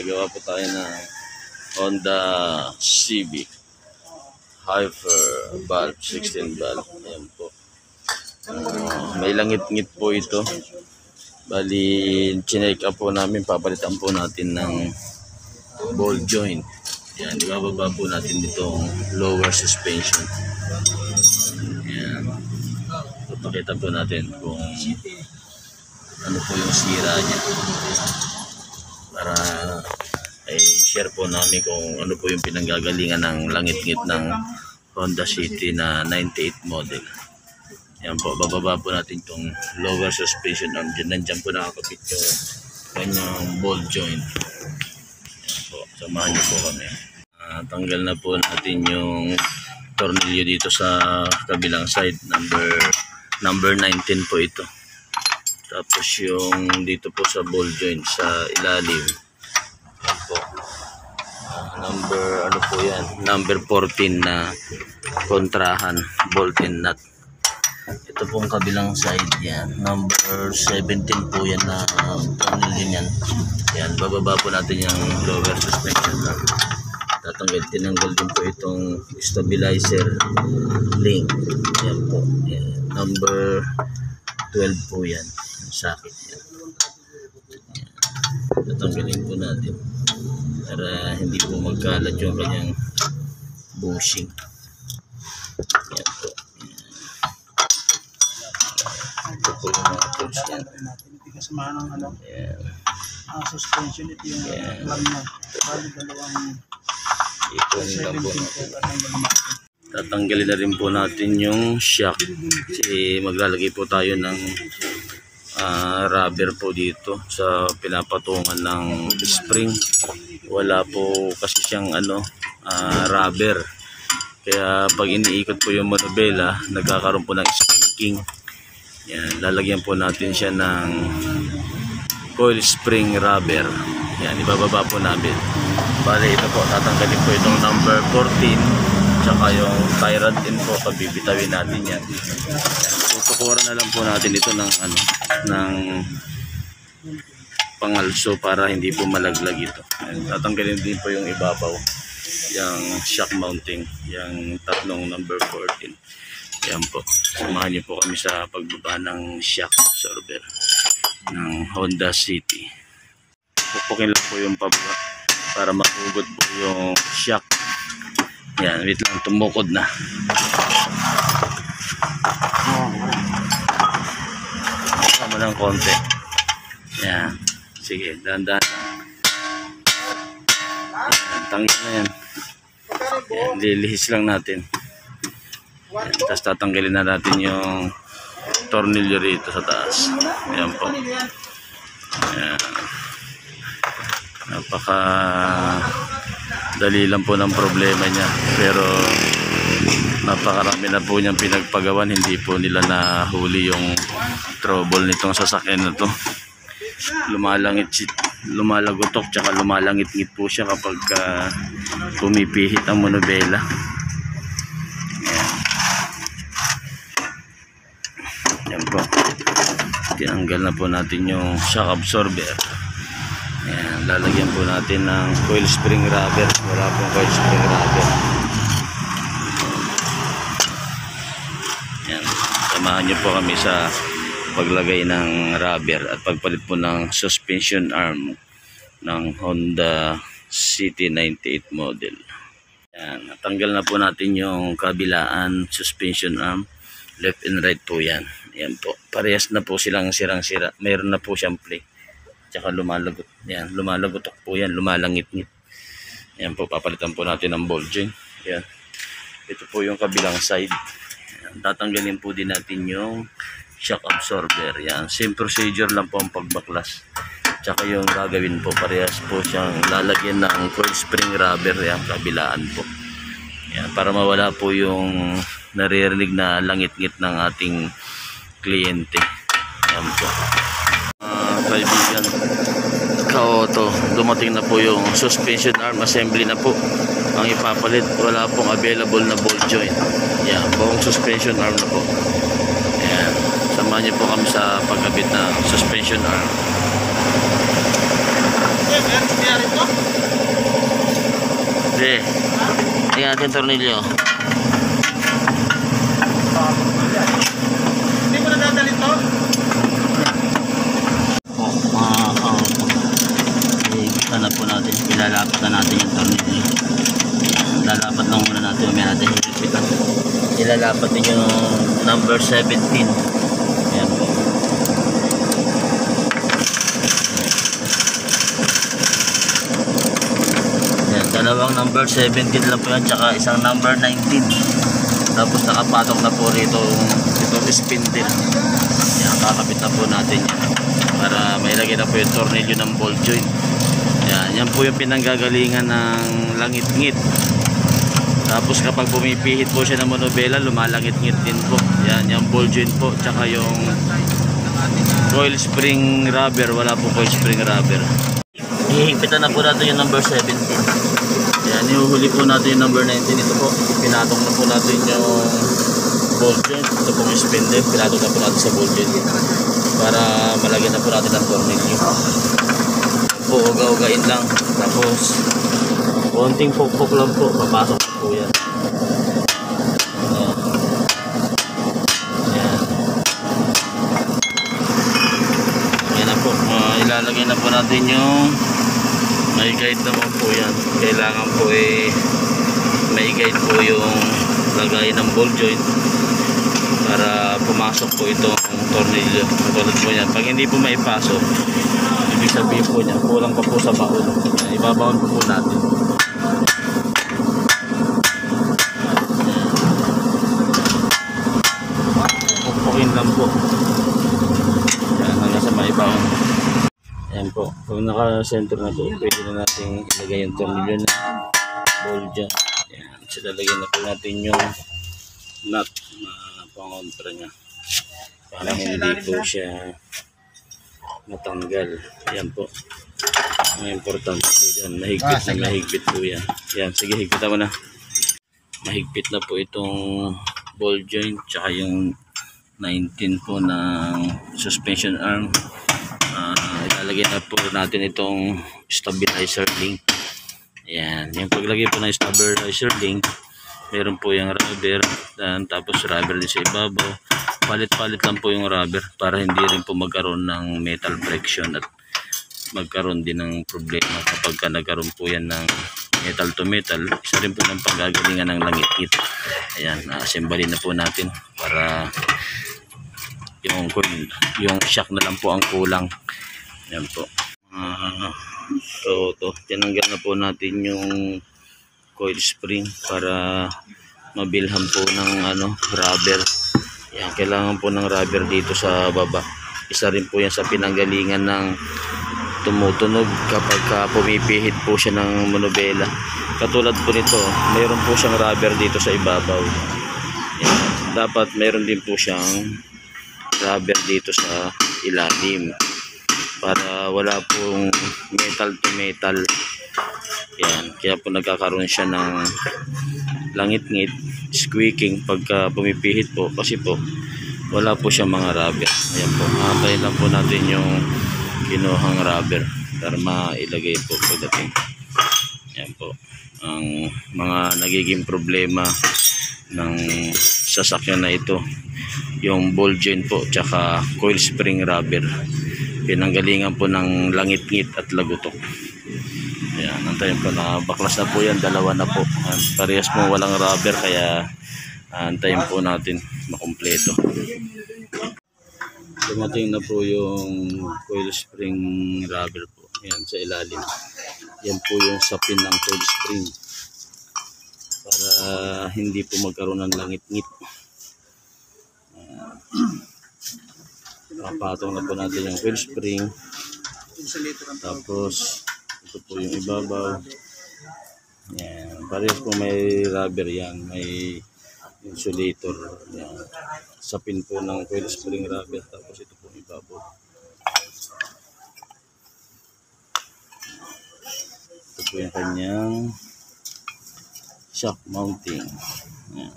gagawa po tayo ng Honda Civic Hyper valve, 16 valve. Ayan po. May langit-ngit po ito. Bali, chinek up po namin, papalitan po natin ng ball joint. Ayan, ibababa po natin itong lower suspension. Ayan. Papakita po natin kung ano po yung sira niya. Para share po namin kung ano po yung pinanggagalingan ng langit-ngit ng Honda City na 98 model. Yan po, bababa po natin itong lower suspension arm. Nandyan po nakakapit yung kanyang ball joint. Yan po, samahan niyo po kami. Tanggal na po natin yung tornilyo dito sa kabilang side. Number 19 po ito. Tapos yung dito po sa ball joint sa ilalim. Yan po. Number 14 na kontrahan, bolt-in nut. Ito pong kabilang side yan. Number 17 po yan na tornilyo yan. Yan, bababa po natin yung lower suspension na. Tinanggal din po itong stabilizer link. Yan po. Yan. Number 12 po yan. Sakit yan. Tatanggalin po natin para hindi po magkalat yung kanyang bushing. Yan po. Ito po yung mga tools yan. Kasama ng suspension. Ito yung alam na dalawang ipon lang po natin. Tatanggalin na rin po natin yung shock kasi maglalagay po tayo ng rubber po dito sa pinapatungan ng spring. Wala po kasi siyang rubber, kaya pag iniikot po yung manubela nagkakaroon po ng squeaking. Yan, lalagyan po natin siya ng coil spring rubber. Yan, ibababa po namin. Bale, ito po, tatanggalin po itong number 14 tsaka yung tyrant din po, pabibitawin natin yan. Tutukuran na lang po natin ito ng pangalso para hindi po malaglag ito. Yan, tatanggalin din po yung ibabaw, yung shock mounting, yung tatlong number 14. Yan po, samahan niyo po kami sa pagbaba ng shock absorber ng Honda City. Pupukin lang po yung pababa para mahugot po yung shock. Yan, wait lang, tumukod na. Sama ng konti. Yan, sige, dahan-dahan. Yan, tanggal na yan. Yan, lilihis lang natin. Yan, tapos tatanggalin na natin yung tornilyo rito sa taas. Yan po. Yan. Napaka dali lang po ng problema niya, pero napakarami na po niyang pinagpagawan. Hindi po nila nahuli yung trouble nitong sasakyan na to. Lumalagotok tsaka lumalangit-ngit po siya kapag pumipihit ang manubela. Yan po, tinanggal na po natin yung shock absorber. Ayan, lalagyan po natin ng coil spring rubber. Wala pong coil spring rubber. Ayan, samahan nyo po kami sa paglagay ng rubber at pagpalit po ng suspension arm ng Honda City 98 model. Ayan, natanggal na po natin yung kabilaan suspension arm. Left and right po yan. Ayan po, parehas na po silang sirang-sira. Mayroon na po siyang play. Tsaka lumalagot. Yan, lumalagotok po yan, lumalangit-ngit. Yan po, papalitan po natin ng ball joint. Yan. Ito po yung kabilang side. Yan, tatanggalin po din natin yung shock absorber. Yan, same procedure lang po ang pagbaklas. Tsaka yung gagawin po, parehas po siyang lalagyan ng coil spring rubber. Yan, kabilaan po. Yan, para mawala po yung naririnig na langit-ngit ng ating kliyente. Yan po. Kaibigan, ka-auto, dumating na po yung suspension arm assembly na po ang ipapalit. Wala pong available na ball joint. Yan, buong suspension arm na po. Yan, samahan niyo po kami sa pagkabit ng suspension arm. meron niya rin to. Hindi. Tingnan natin tornilyo. Hindi mo nadadali to? Iigpitan na po natin. Ilalapat na natin yung tornilyo. Lalapat lang muna natin. Mamaya natin iigpitan. Ilalapat din yung number 17. Ayan po. Ayan, dalawang number 17 lang po yan. Tsaka isang number 19. Tapos nakapatok na po rito itong spindle. Ayan, kakapit na po natin yan para mailagay na po yung tornilyo ng ball joint. Ayan, yan po yung pinanggagalingan ng langit-ngit. Tapos kapag pumipihit po siya ng monobela, lumalangit-ngit din po. Yan, yung ball joint po, tsaka yung coil spring rubber. Wala po coil spring rubber. Hihigpitan na po natin yung number 17. Yan, ihuhuli po natin yung number 19. Ito po, pinatok na po natin yung ball joint. Ito po yung spindle, pinatok na po natin sa ball joint para malagyan na po natin ang tornilyo. Po, uga-ugain lang. Tapos konting pokpok lang po, papasok po yan. Ayan. Ayan na po, ilalagay na po natin yung may guide naman po yan. Kailangan po may guide po yung lagay ng ball joint para pumasok po itong tornilyo. Katulad po yan, pag hindi po maipasok, ibig sabihin po niya, kulang pa po sa baon. Ibabaon po natin. Pukpukin lang po. Yan, hanggang sa maibaon. Ayan po, kung naka-center na po, pwede na natin ilagay yung tornilyo na ball dyan. Ayan, so lalagyan na po natin yung nut na pangontra nya para hindi po siya matanggal. Ayan po, ang importante po dyan, mahigpit na mahigpit po yan. Ayan, sige, higpitan mo na. Mahigpit na po itong ball joint tsaka yung 19 po ng suspension arm. Ilalagay na po natin itong stabilizer link. Ayan, yung paglagay po ng stabilizer link, meron po yung rubber, tapos rubber din sa ibabaw. Palit-palit lang po yung rubber para hindi rin po magkaroon ng metal friction at magkaroon din ng problema kapag nagkaroon po yan ng metal to metal. Isa rin po ng paggagalingan ng langit-ngit. Ayan, assemble na po natin para yung shock na lang po ang kulang. Ayan po. So tinanggal na po natin yung coil spring para mabilhan po ng rubber. Ayan, kailangan po ng rubber dito sa baba. Isa rin po yan sa pinanggalingan ng tumutunog kapag pumipihit po siya ng monobela. Katulad po nito, mayroon po siyang rubber dito sa ibabaw. Ayan, dapat mayroon din po siyang rubber dito sa ilalim para wala pong metal to metal. Yan, kaya po nagkakaroon siya ng langit-ngit, squeaking pagka pumipihit po kasi po wala po siya mga rubber. Ayan po, antayin lang po natin yung kinuhang rubber para mailagay po pagdating. Ayan po, ang mga nagiging problema ng sasakyan na ito, yung ball joint po tsaka coil spring rubber, pinanggalingan po ng langit-ngit at lagutok. Ayan, antayin po na baklas na po yan, dalawa na po. Parehas po walang rubber kaya antayin po natin makumpleto. Dumating na po yung coil spring rubber po. Ayan, sa ilalim. Yan po yung sapin ng coil spring para hindi po magkaroon ng langit-ngit. Papatong na po natin yung coil spring. Tapos ito po yung ibabaw. Yan, parehas po may rubber yan, may insulator. Yan, sapin po ng coil spring rubber. Tapos ito po yung ibabaw. Ito po yung kanyang shock mounting. Yan.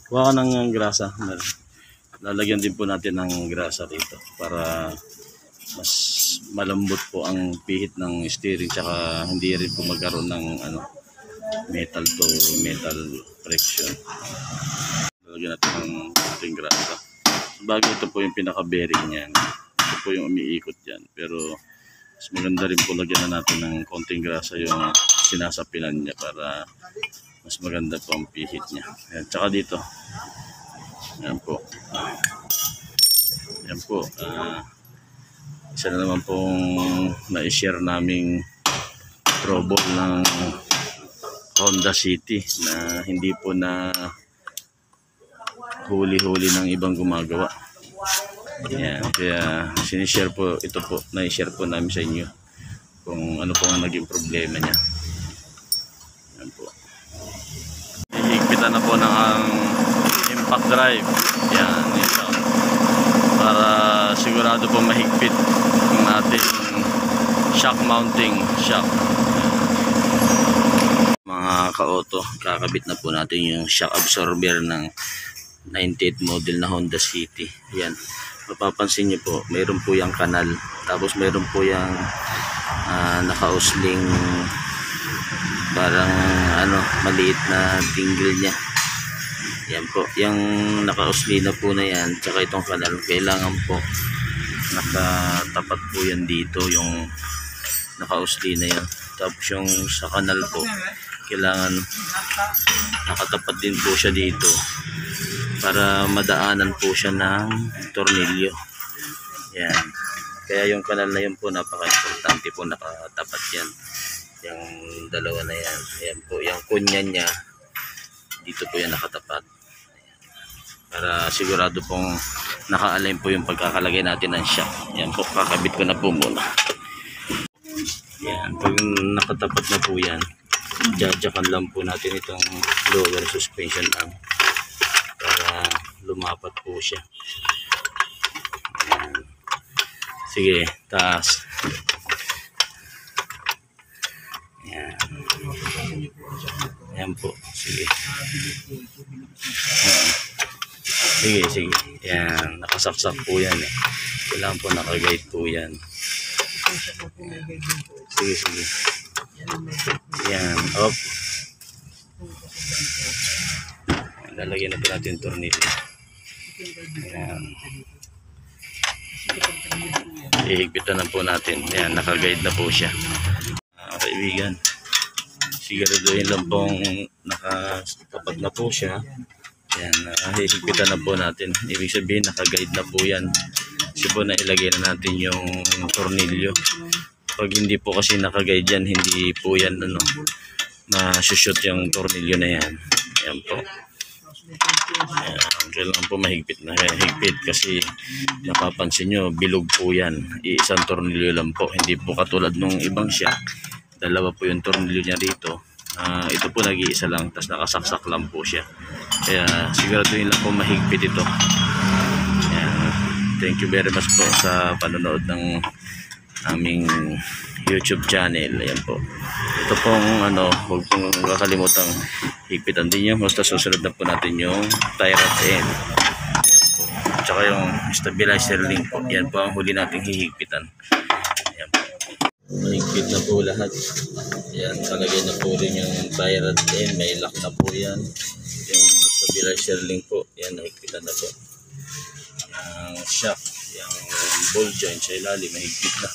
Kuha ka ng grasa. Lalagyan din po natin ng grasa dito para mas malambot po ang pihit ng steering, tsaka hindi rin po magkaroon ng metal to metal friction. Lalagyan natin ng ating grasa. Bagay ito po yung pinaka-bearing niyan. Ito po yung umiikot yan. Pero mas maganda rin po lagyan na natin ng konting grasa yung sinasapinan niya para mas maganda po ang pihit niya. Ayan, tsaka dito. Ayan po. Ayan po. Isa na naman pong na-share naming trouble ng Honda City na hindi po na huli-huli ng ibang gumagawa. Ayan, kaya sinishare po ito po, na-share po namin sa inyo kung ano po ang naging problema niya. Ayan po. Higpitan na po ng impact drive. Yan, ito. Para sigurado po mahigpit ang ating shock mounting shock. Mga ka-auto, kakabit na po natin yung shock absorber ng 98 model na Honda City. Yan. Mapapansin nyo po, mayroon po yung kanal. Tapos mayroon po yung naka-usling parang maliit na tingle niya. Yan po, yung naka-usli na po na yan, tsaka itong kanal, kailangan po nakatapat po yan dito, yung naka-usli na yan. Tapos yung sa kanal po, kailangan nakatapat din po siya dito para madaanan po siya ng tornilyo. Yan. Kaya yung kanal na yun po, napaka-importante po, nakatapat yan. Yung dalawa na yan. Ayan po, yung kunya niya, dito po yan nakatapat. Para sigurado pong naka-align po yung pagkakalagay natin ng shock. Yan po, kakabit ko na po muna. Yan, pag nakatapat na po yan, jajakan lang po natin itong lower suspension arm para lumapat po siya. Yan. Sige, taas. Yan. Yan po, sige. Sige. Yan, nakasaksak po yan eh. Kailangan po nakaguide po yan. Sige. Yan, up. Lalagyan na po natin yung tornilyo. Yan. Ihigpitan na po natin. Yan, nakaguide na po siya. Kaibigan, siguraduhin lang pong nakatapat na po siya. Yan, hihigpitan na po natin. Ibig sabihin nakaguide na po yan. Kasi po nailagay na natin yung tornilyo. Pag hindi po kasi nakaguide yan, hindi po yan ma-shoot yung tornilyo na yan. Yan po. Yan, kailangan po mahigpit na higpit kasi napapansin nyo, bilog po yan. Iisang tornilyo lang po. Hindi po katulad nung ibang shock. Dalawa po yung tornilyo niya rito. Ito po nag-iisa lang, tapos nakasaksak lang po siya. Kaya siguraduhin lang po mahigpit ito. Ayan. Thank you very much po sa panonood ng aming YouTube channel. Ayan po. Ito pong huwag pong kakalimutan higpitan din nyo. Basta susunod na po natin yung tie rod end. Tsaka yung stabilizer link po. Yan po ang huli nating hihigpitan. Ayan po. Mahigpit na po lahat. Yan, talagay na po rin yung tie rod end. May lock na po yan. Yung stabilizer link po. Yan, nahigpitan na po. Ang shock, yung ball joint sa ilalim, mahigpit na.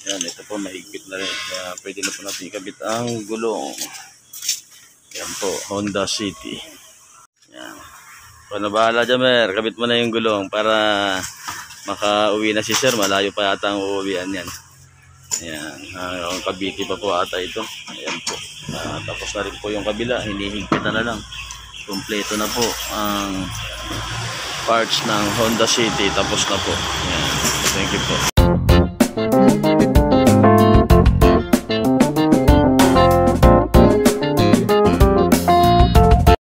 Yan, ito po mahigpit na rin. Kaya pwede na po natin ikabit ang gulong. Yan po, Honda City. Yan. Paano bahala dyan, Mer? Kabit mo na yung gulong para makauwi na si Sir. Malayo pa yata ang uuwian yan. Ayan, ang kabiti pa po ata ito. Ayan po. Tapos na rin po yung kabila. Hinihigpitan na lang. Kompleto na po ang parts ng Honda City. Tapos na po. Ayan. Thank you po.